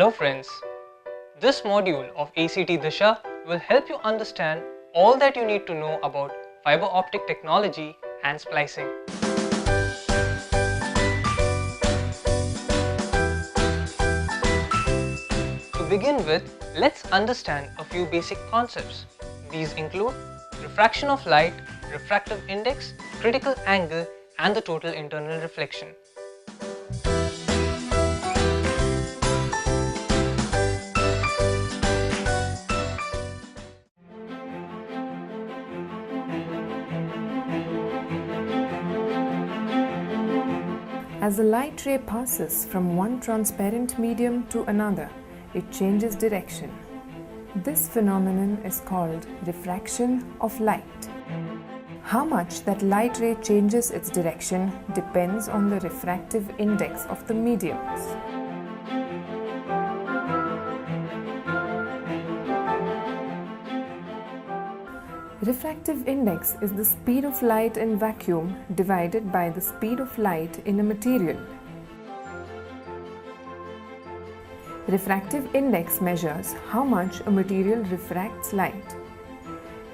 Hello friends, this module of ACT Disha will help you understand all that you need to know about fiber optic technology and splicing. To begin with, let's understand a few basic concepts. These include refraction of light, refractive index, critical angle, and the total internal reflection. As a light ray passes from one transparent medium to another, it changes direction. This phenomenon is called refraction of light. How much that light ray changes its direction depends on the refractive index of the mediums. Refractive index is the speed of light in vacuum divided by the speed of light in a material. Refractive index measures how much a material refracts light.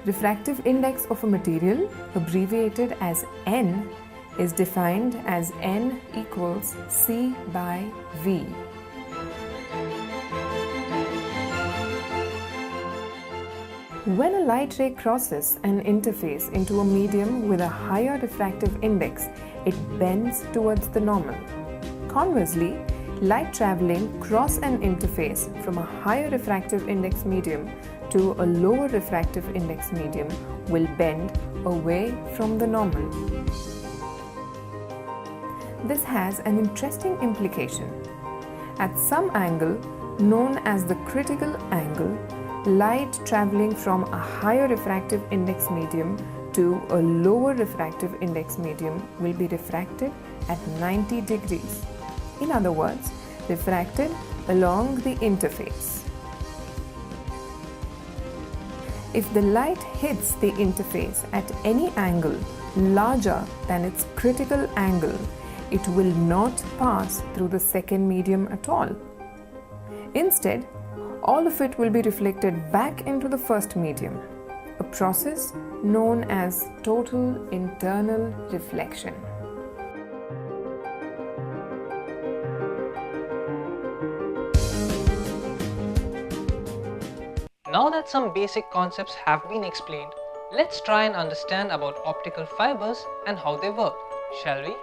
Refractive index of a material, abbreviated as N, is defined as N equals C by V. When a light ray crosses an interface into a medium with a higher refractive index, it bends towards the normal. Conversely, light traveling across an interface from a higher refractive index medium to a lower refractive index medium will bend away from the normal. This has an interesting implication. At some angle, known as the critical angle, light traveling from a higher refractive index medium to a lower refractive index medium will be refracted at 90 degrees. In other words, refracted along the interface. If the light hits the interface at any angle larger than its critical angle, it will not pass through the second medium at all. Instead, all of it will be reflected back into the first medium, a process known as total internal reflection. Now that some basic concepts have been explained, let's try and understand about optical fibers and how they work, shall we?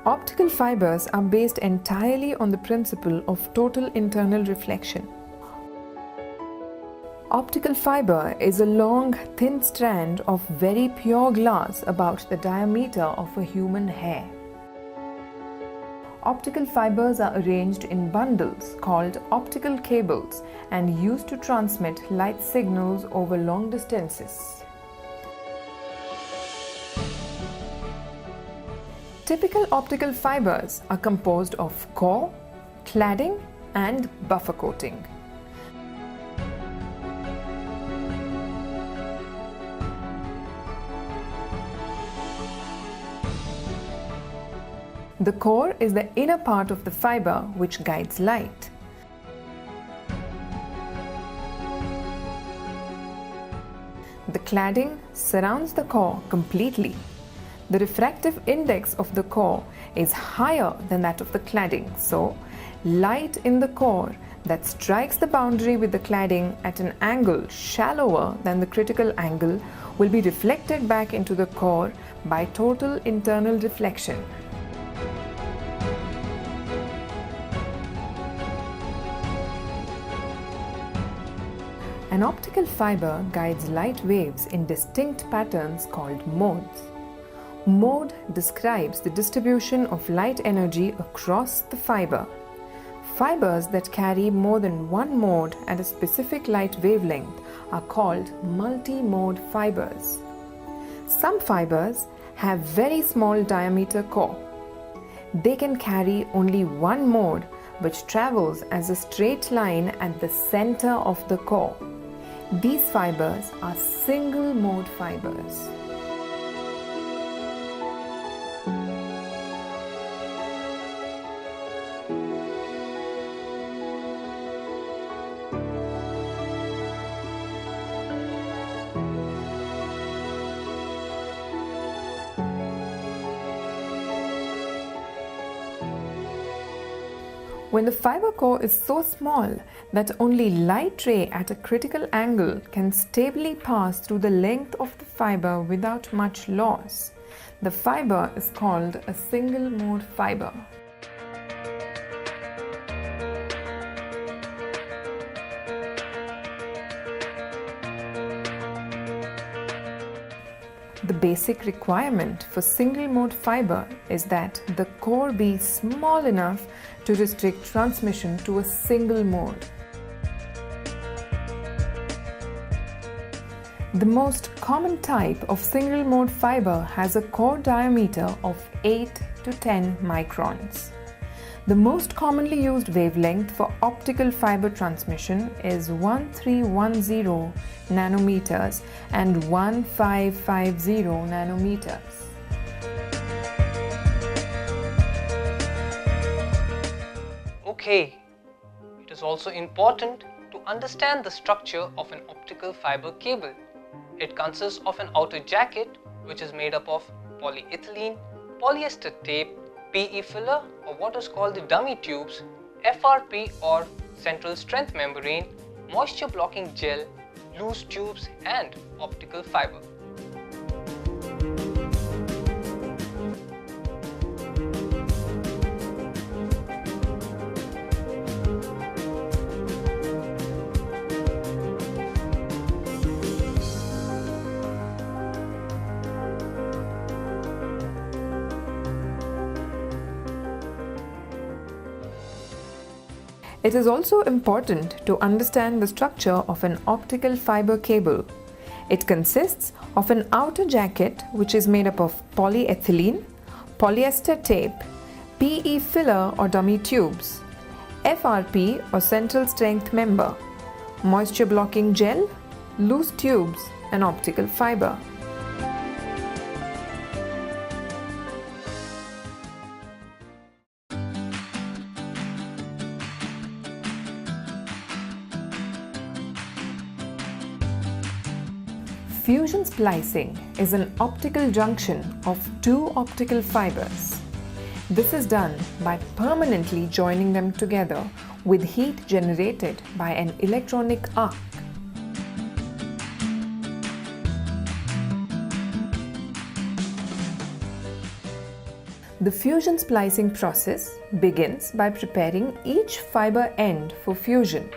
Optical fibers are based entirely on the principle of total internal reflection. Optical fiber is a long, thin strand of very pure glass about the diameter of a human hair. Optical fibers are arranged in bundles called optical cables and used to transmit light signals over long distances. Typical optical fibers are composed of core, cladding, and buffer coating. The core is the inner part of the fiber which guides light. The cladding surrounds the core completely. The refractive index of the core is higher than that of the cladding, so light in the core that strikes the boundary with the cladding at an angle shallower than the critical angle will be reflected back into the core by total internal reflection. An optical fiber guides light waves in distinct patterns called modes. Mode describes the distribution of light energy across the fiber. Fibers that carry more than one mode at a specific light wavelength are called multi-mode fibers. Some fibers have very small diameter core. They can carry only one mode which travels as a straight line at the center of the core. These fibers are single mode fibers. When the fiber core is so small that only light ray at a critical angle can stably pass through the length of the fiber without much loss, the fiber is called a single mode fiber. The basic requirement for single mode fiber is that the core be small enough to restrict transmission to a single mode. The most common type of single mode fiber has a core diameter of 8 to 10 microns. The most commonly used wavelength for optical fiber transmission is 1310 nanometers and 1550 nanometers. Okay, it is also important to understand the structure of an optical fiber cable. It consists of an outer jacket which is made up of polyethylene, polyester tape, PE filler or what is called the dummy tubes, FRP or central strength membrane, moisture blocking gel, loose tubes and optical fiber. It is also important to understand the structure of an optical fiber cable. It consists of an outer jacket which is made up of polyethylene, polyester tape, PE filler or dummy tubes, FRP or central strength member, moisture blocking gel, loose tubes and optical fiber. Fusion splicing is an optical junction of two optical fibers. This is done by permanently joining them together with heat generated by an electronic arc. The fusion splicing process begins by preparing each fiber end for fusion.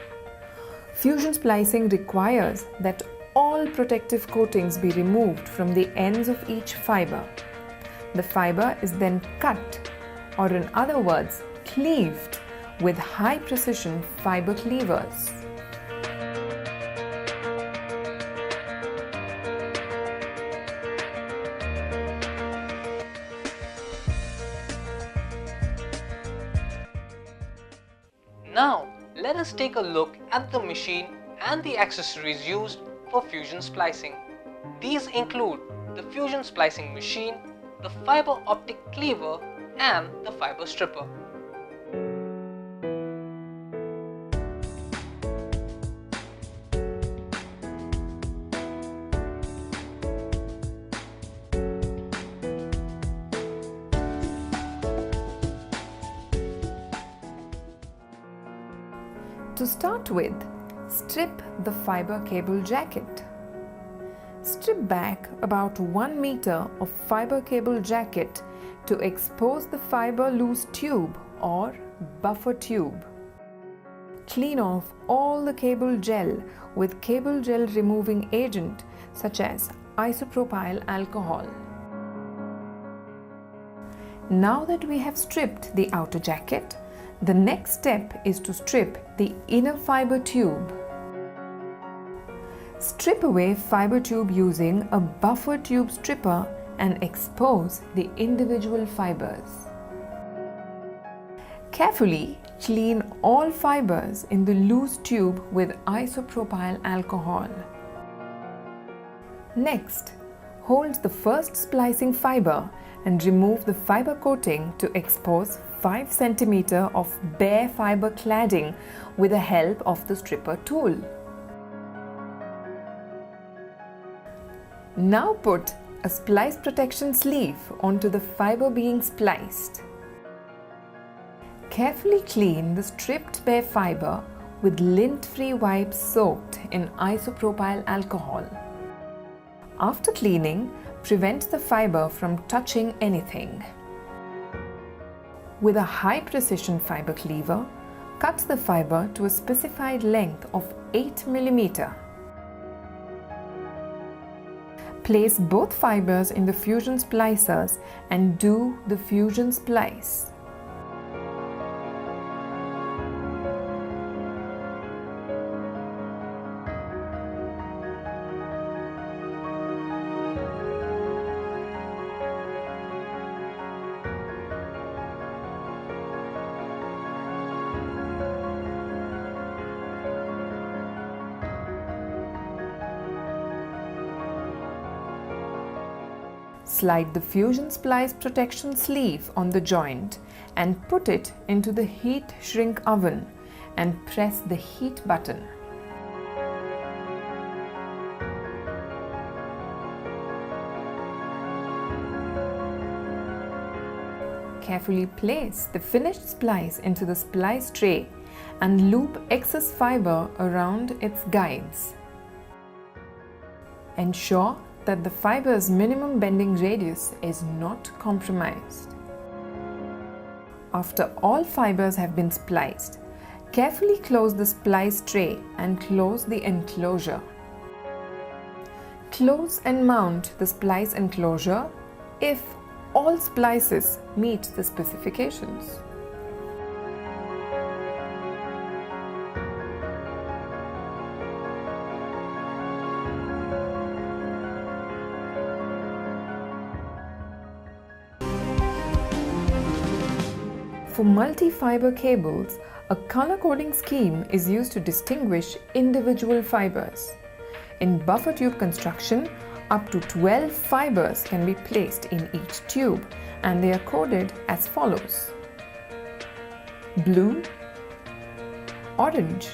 Fusion splicing requires that all protective coatings be removed from the ends of each fiber. The fiber is then cut, or in other words, cleaved with high precision fiber cleavers. Now, let us take a look at the machine and the accessories used for fusion splicing. These include the fusion splicing machine, the fiber optic cleaver and the fiber stripper. To start with, strip the fiber cable jacket. Strip back about 1 meter of fiber cable jacket to expose the fiber loose tube or buffer tube. Clean off all the cable gel with cable gel removing agent such as isopropyl alcohol. Now that we have stripped the outer jacket, the next step is to strip the inner fiber tube. Strip away fiber tube using a buffer tube stripper and expose the individual fibers. Carefully Clean all fibers in the loose tube with isopropyl alcohol. Next, hold the first splicing fiber and remove the fiber coating to expose 5 cm of bare fiber cladding with the help of the stripper tool. Now put a splice protection sleeve onto the fiber being spliced. Carefully clean the stripped bare fiber with lint-free wipes soaked in isopropyl alcohol. After cleaning, prevent the fiber from touching anything. With a high-precision fiber cleaver, cut the fiber to a specified length of 8 mm. Place both fibers in the fusion splicers and do the fusion splice. Slide the fusion splice protection sleeve on the joint and put it into the heat shrink oven and press the heat button. Carefully place the finished splice into the splice tray and loop excess fiber around its guides. Ensure that the fiber's minimum bending radius is not compromised. After all fibers have been spliced, carefully close the splice tray and close the enclosure. Close and mount the splice enclosure if all splices meet the specifications. For multi-fiber cables, a color coding scheme is used to distinguish individual fibers. In buffer tube construction, up to 12 fibers can be placed in each tube and they are coded as follows: blue, orange,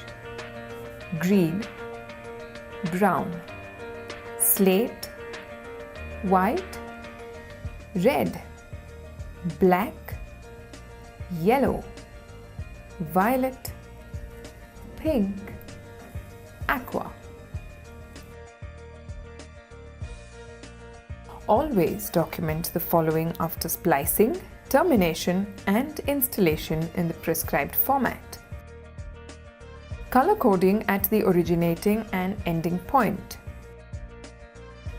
green, brown, slate, white, red, black, yellow, violet, pink, aqua. Always document the following after splicing, termination and installation in the prescribed format. Color coding at the originating and ending point.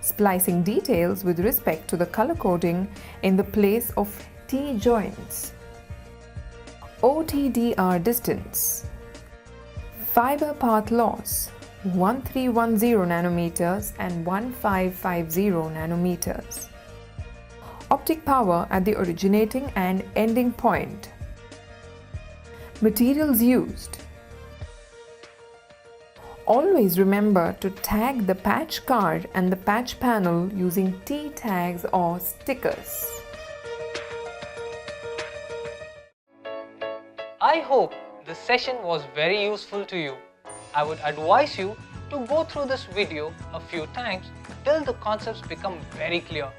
Splicing details with respect to the color coding in the place of T-joints. OTDR distance. Fiber path loss 1310 nanometers and 1550 nanometers. Optic power at the originating and ending point. Materials used. Always remember to tag the patch card and the patch panel using T tags or stickers. I hope this session was very useful to you. I would advise you to go through this video a few times till the concepts become very clear.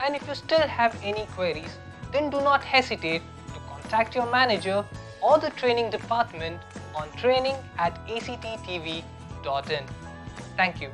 And if you still have any queries, then do not hesitate to contact your manager or the training department on training@acttv.in. Thank you.